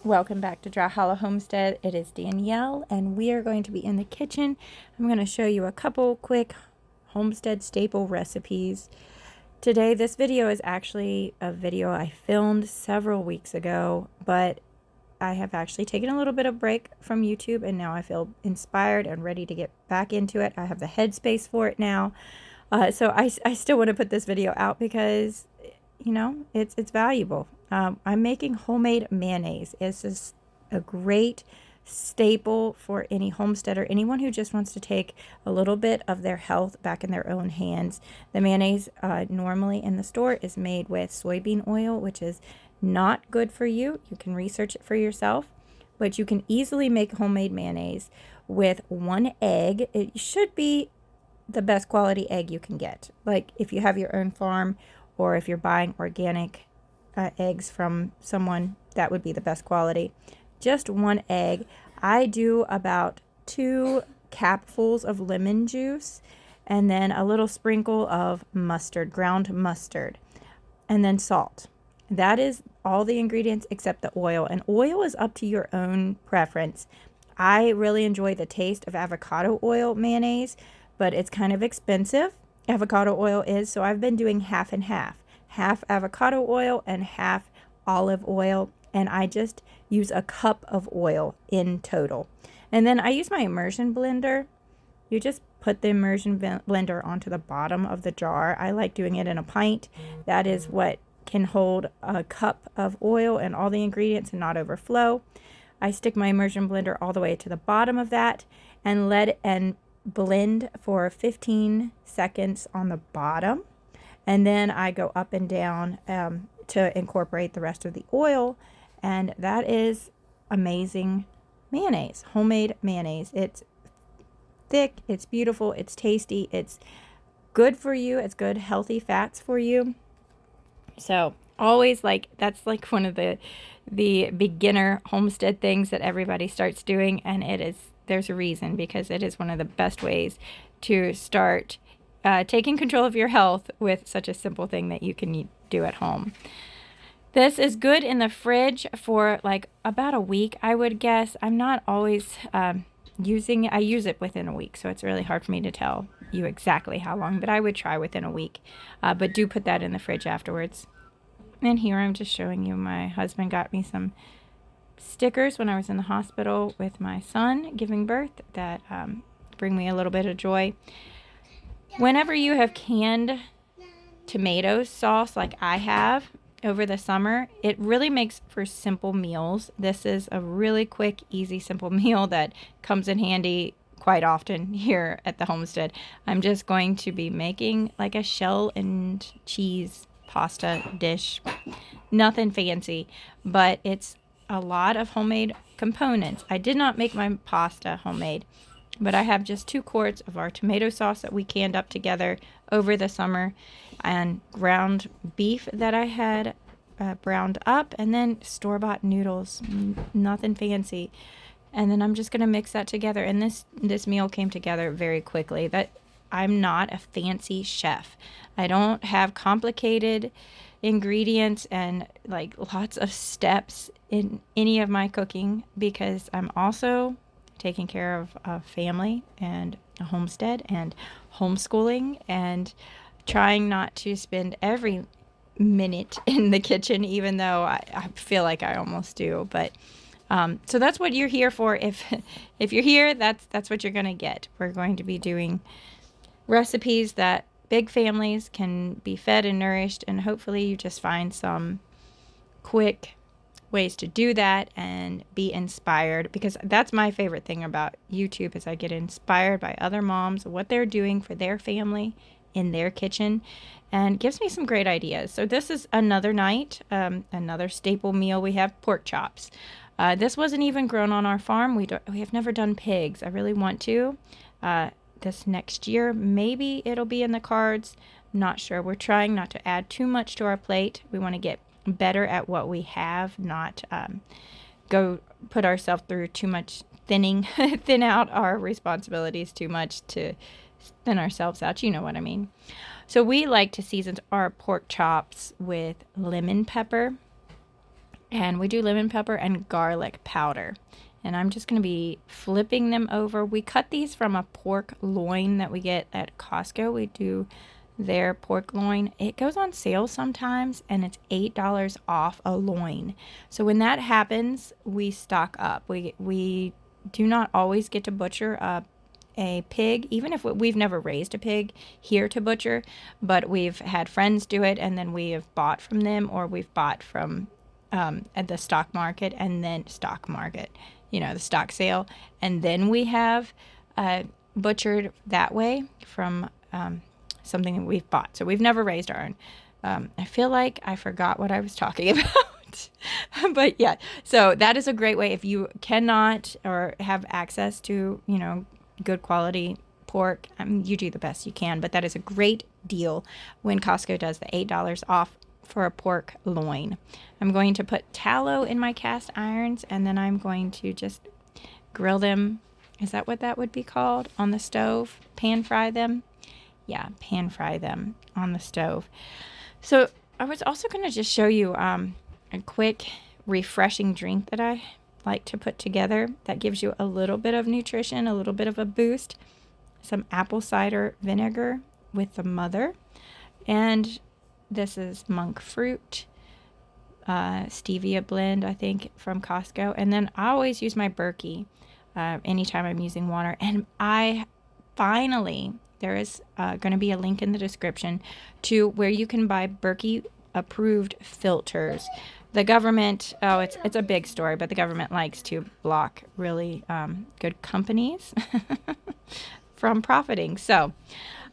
Welcome back to Dry Hollow Homestead. It is Danielle, and we are going to be in the kitchen. I'm going to show you a couple quick homestead staple recipes. Today, this video is actually a video I filmed several weeks ago, but I have actually taken a little bit of break from YouTube, and now I feel inspired and ready to get back into it. I have the headspace for it now. So I still want to put this video out because, you know, it's valuable. I'm making homemade mayonnaise. It's just a great staple for any homesteader, anyone who just wants to take a little bit of their health back in their own hands. The mayonnaise normally in the store is made with soybean oil, which is not good for you. You can research it for yourself, but you can easily make homemade mayonnaise with 1 egg. It should be the best quality egg you can get. Like if you have your own farm or if you're buying organic eggs from someone, that would be the best quality. Just 1 egg. I do about 2 capfuls of lemon juice and then a little sprinkle of mustard, ground mustard, and then salt. That is all the ingredients except the oil, and oil is up to your own preference. I really enjoy the taste of avocado oil mayonnaise, but it's kind of expensive. Avocado oil is, so I've been doing half and half avocado oil and half olive oil, and I just use a cup of oil in total. And then I use my immersion blender. You just put the immersion blender onto the bottom of the jar. I like doing it in a pint. That is what can hold a cup of oil and all the ingredients and not overflow. I stick my immersion blender all the way to the bottom of that and let it blend for 15 seconds on the bottom. And then I go up and down to incorporate the rest of the oil. And that is amazing mayonnaise, homemade mayonnaise. It's thick, it's beautiful, it's tasty, it's good for you, it's good healthy fats for you. So always, like, that's like one of the beginner homestead things that everybody starts doing, and there's a reason, because it is one of the best ways to start taking control of your health with such a simple thing that you can do at home. This is good in the fridge for like about a week, I would guess. I'm not always I use it within a week, so it's really hard for me to tell you exactly how long, but I would try within a week. But do put that in the fridge afterwards. And here I'm just showing you, my husband got me some stickers when I was in the hospital with my son giving birth that bring me a little bit of joy. Whenever you have canned tomato sauce like I have over the summer, it really makes for simple meals. This is a really quick, easy, simple meal that comes in handy quite often here at the homestead. I'm just going to be making like a shell and cheese pasta dish. Nothing fancy, but it's a lot of homemade components. I did not make my pasta homemade, but I have just 2 quarts of our tomato sauce that we canned up together over the summer, and ground beef that I had browned up, and then store-bought noodles. Nothing fancy. And then I'm just going to mix that together, and this meal came together very quickly. That I'm not a fancy chef. I don't have complicated ingredients and like lots of steps in any of my cooking, because I'm also taking care of a family and a homestead and homeschooling and trying not to spend every minute in the kitchen, even though I feel like I almost do. But so that's what you're here for. If you're here, that's what you're going to get. We're going to be doing recipes that big families can be fed and nourished, and hopefully you just find some quick ways to do that and be inspired, because that's my favorite thing about YouTube, is I get inspired by other moms, what they're doing for their family in their kitchen, and gives me some great ideas. So this is another night, another staple meal. We have pork chops. This wasn't even grown on our farm. We have never done pigs. I really want to. This next year, maybe it'll be in the cards. Not sure. We're trying not to add too much to our plate. We want to get better at what we have, not go put ourselves through too much thin out our responsibilities too much to thin ourselves out. You know what I mean. So we like to season our pork chops with lemon pepper And we do lemon pepper and garlic powder. And I'm just going to be flipping them over. We cut these from a pork loin that we get at Costco. We do their pork loin. It goes on sale sometimes, and it's $8 off a loin. So when that happens, we stock up. We do not always get to butcher a pig, even if we've never raised a pig here to butcher, but we've had friends do it, and then we have bought from them, or we've bought from at the stock market, and then the stock sale, and then we have butchered that way from something that we've bought. So we've never raised our own. I feel like I forgot what I was talking about. But yeah, so that is a great way if you cannot or have access to, good quality pork. You do the best you can, but that is a great deal when Costco does the $8 off for a pork loin. I'm going to put tallow in my cast irons, and then I'm going to just grill them. Is that what that would be called? On the stove? Pan fry them? Yeah, pan fry them on the stove. So I was also going to just show you a quick refreshing drink that I like to put together that gives you a little bit of nutrition, a little bit of a boost. Some apple cider vinegar with the mother, and this is monk fruit, stevia blend, I think, from Costco. And then I always use my Berkey anytime I'm using water. And there is going to be a link in the description to where you can buy Berkey approved filters. The government, it's a big story, but the government likes to block really good companies from profiting. So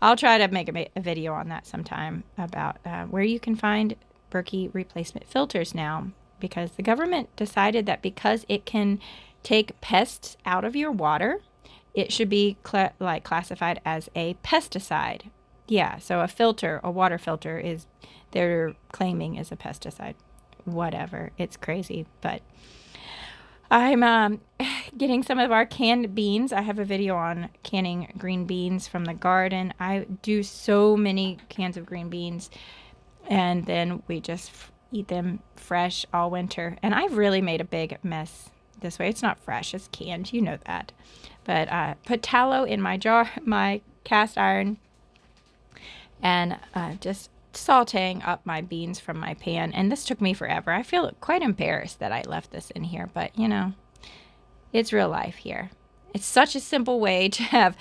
I'll try to make a video on that sometime about where you can find Berkey replacement filters now, because the government decided that because it can take pests out of your water, it should be classified as a pesticide. Yeah, so a water filter they're claiming is a pesticide. Whatever, it's crazy, but I'm getting some of our canned beans. I have a video on canning green beans from the garden. I do so many cans of green beans, and then we just eat them fresh all winter. And I've really made a big mess this way. It's not fresh, it's canned, you know that. But put tallow in my cast iron, and just sauteing up my beans from my pan. And this took me forever. I feel quite embarrassed that I left this in here, but it's real life here. It's such a simple way to have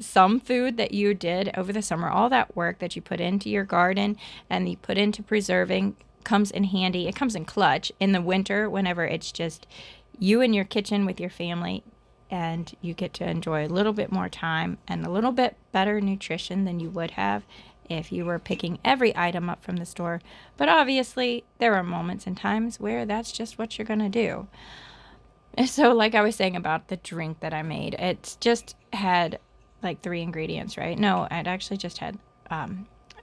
some food that you did over the summer. All that work that you put into your garden and you put into preserving comes in handy. It comes in clutch in the winter whenever it's just you in your kitchen with your family, and you get to enjoy a little bit more time and a little bit better nutrition than you would have if you were picking every item up from the store. But obviously, there are moments and times where that's just what you're going to do. So like I was saying about the drink that I made, it just had like 3 ingredients, right? No, it actually just had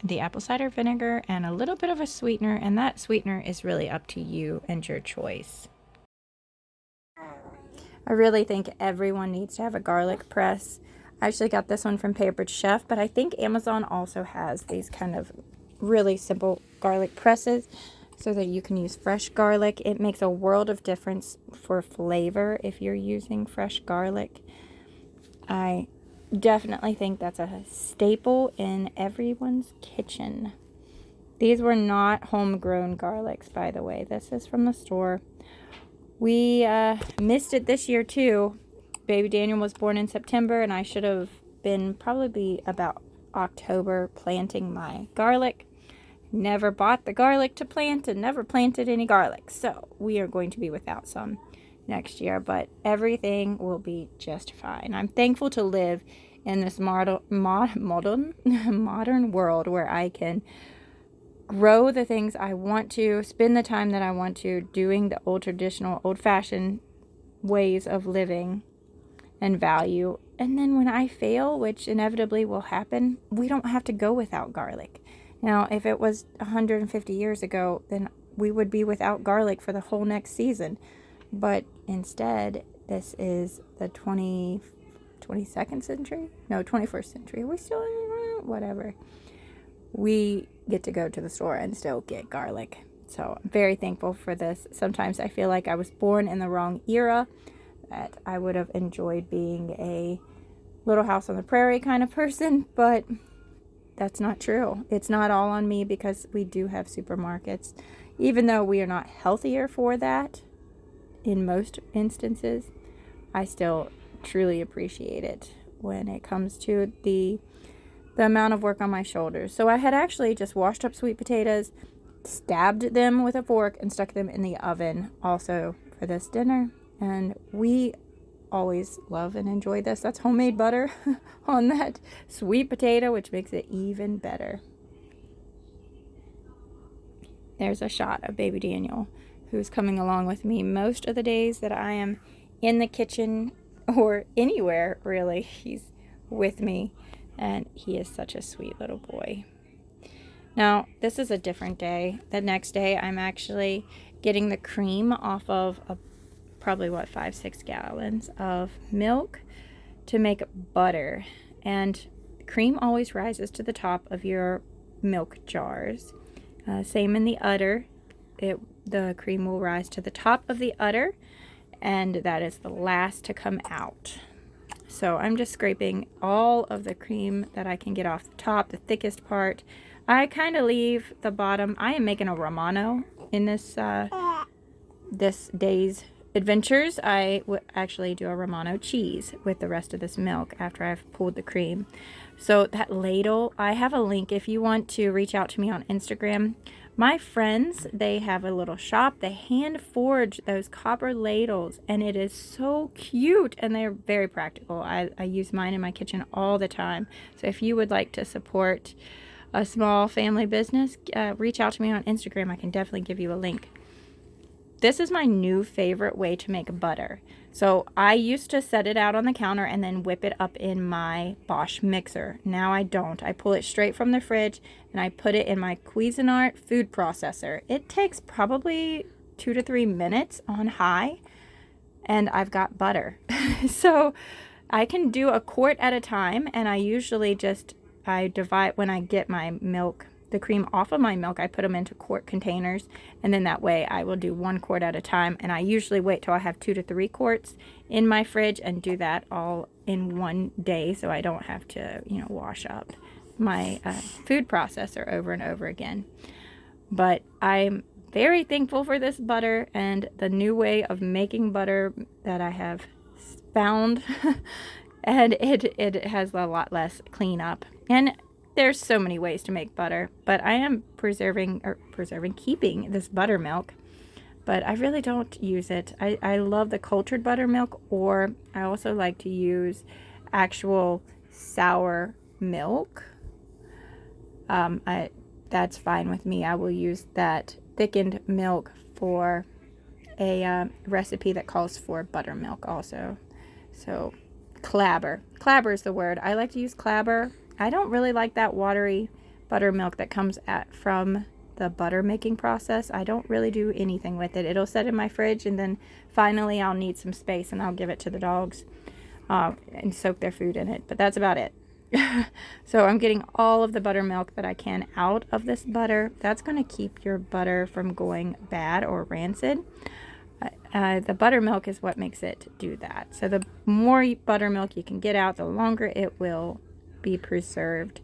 the apple cider vinegar and a little bit of a sweetener, and that sweetener is really up to you and your choice. I really think everyone needs to have a garlic press. I actually got this one from Pampered Chef, but I think Amazon also has these kind of really simple garlic presses so that you can use fresh garlic. It makes a world of difference for flavor if you're using fresh garlic. I definitely think that's a staple in everyone's kitchen. These were not homegrown garlics, by the way. This is from the store. We missed it this year too. Baby Daniel was born in September, and I should have been probably about October planting my garlic. Never bought the garlic to plant and never planted any garlic. So we are going to be without some next year, but everything will be just fine. I'm thankful to live in this modern world where I can grow the things I want to, spend the time that I want to, doing the old traditional, old-fashioned ways of living and value. And then when I fail, which inevitably will happen, we don't have to go without garlic. Now, if it was 150 years ago, then we would be without garlic for the whole next season. But instead, this is the 22nd century? No, 21st century. Are we still in? Whatever. We get to go to the store and still get garlic. So I'm very thankful for this. Sometimes I feel like I was born in the wrong era, that I would have enjoyed being a Little House on the Prairie kind of person, but that's not true. It's not all on me because we do have supermarkets. Even though we are not healthier for that in most instances, I still truly appreciate it when it comes to the amount of work on my shoulders. So I had actually just washed up sweet potatoes, stabbed them with a fork, and stuck them in the oven also for this dinner. And we always love and enjoy this. That's homemade butter on that sweet potato, which makes it even better. There's a shot of baby Daniel, who's coming along with me most of the days that I am in the kitchen or anywhere, really. He's with me, and he is such a sweet little boy. Now, this is a different day. The next day, I'm actually getting the cream off of probably 5-6 gallons of milk to make butter. And cream always rises to the top of your milk jars. Same in the udder. The cream will rise to the top of the udder, and that is the last to come out. So I'm just scraping all of the cream that I can get off the top, the thickest part. I kind of leave the bottom. I am making a Romano in this day's adventures. I would actually do a Romano cheese with the rest of this milk after I've pulled the cream. So that ladle, I have a link if you want to reach out to me on Instagram. My friends, they have a little shop. They hand forge those copper ladles, and it is so cute, and they're very practical. I use mine in my kitchen all the time. So if you would like to support a small family business, reach out to me on Instagram. I can definitely give you a link. This is my new favorite way to make butter. So I used to set it out on the counter and then whip it up in my Bosch mixer. Now I don't. I pull it straight from the fridge and I put it in my Cuisinart food processor. It takes probably 2 to 3 minutes on high, and I've got butter. So I can do a quart at a time, and I usually I divide when I get my milk, the cream off of my milk, I put them into quart containers, and then that way I will do 1 quart at a time, and I usually wait till I have 2 to 3 quarts in my fridge and do that all in one day, so I don't have to, wash up my food processor over and over again. But I'm very thankful for this butter and the new way of making butter that I have found, and it has a lot less cleanup. And there's so many ways to make butter, but I am keeping this buttermilk, but I really don't use it. I love the cultured buttermilk, or I also like to use actual sour milk. That's fine with me. I will use that thickened milk for a recipe that calls for buttermilk also. So clabber is the word. I like to use clabber. I don't really like that watery buttermilk that comes from the butter making process. I don't really do anything with it. It'll sit in my fridge, and then finally I'll need some space and I'll give it to the dogs and soak their food in it. But that's about it. So I'm getting all of the buttermilk that I can out of this butter. That's going to keep your butter from going bad or rancid. The buttermilk is what makes it do that. So the more buttermilk you can get out, the longer it will be preserved.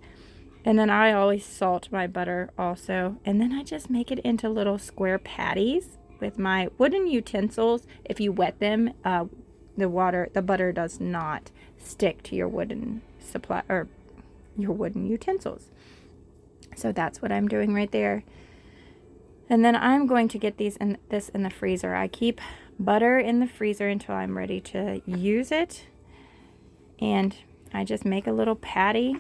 And then I always salt my butter also, and then I just make it into little square patties with my wooden utensils. If you wet them, the butter does not stick to your wooden supply or your wooden utensils. So that's what I'm doing right there. And then I'm going to get this in the freezer. I keep butter in the freezer until I'm ready to use it, and I just make a little patty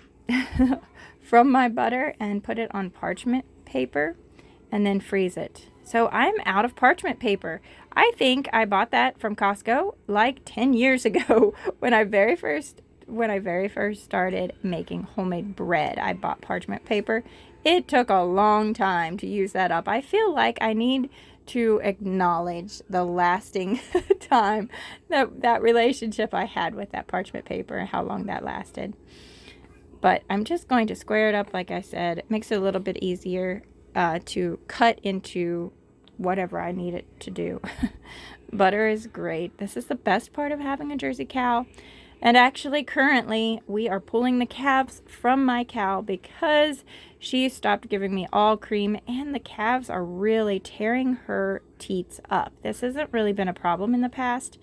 from my butter and put it on parchment paper and then freeze it. So I'm out of parchment paper. I think I bought that from Costco like 10 years ago when I very first started making homemade bread. I bought parchment paper. It took a long time to use that up. I feel like I need to acknowledge the lasting time that relationship I had with that parchment paper and how long that lasted. But I'm just going to square it up, like I said. It makes it a little bit easier to cut into whatever I need it to do. Butter is great. This is the best part of having a Jersey cow. And actually, currently, we are pulling the calves from my cow because she stopped giving me all cream, and the calves are really tearing her teats up. This hasn't really been a problem in the past,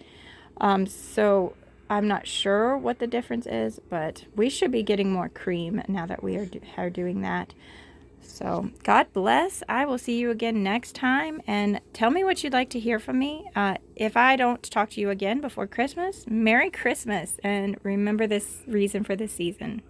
so I'm not sure what the difference is, but we should be getting more cream now that we are doing that. So God bless. I will see you again next time, and tell me what you'd like to hear from me. If I don't talk to you again before Christmas, Merry Christmas, and remember this reason for this season.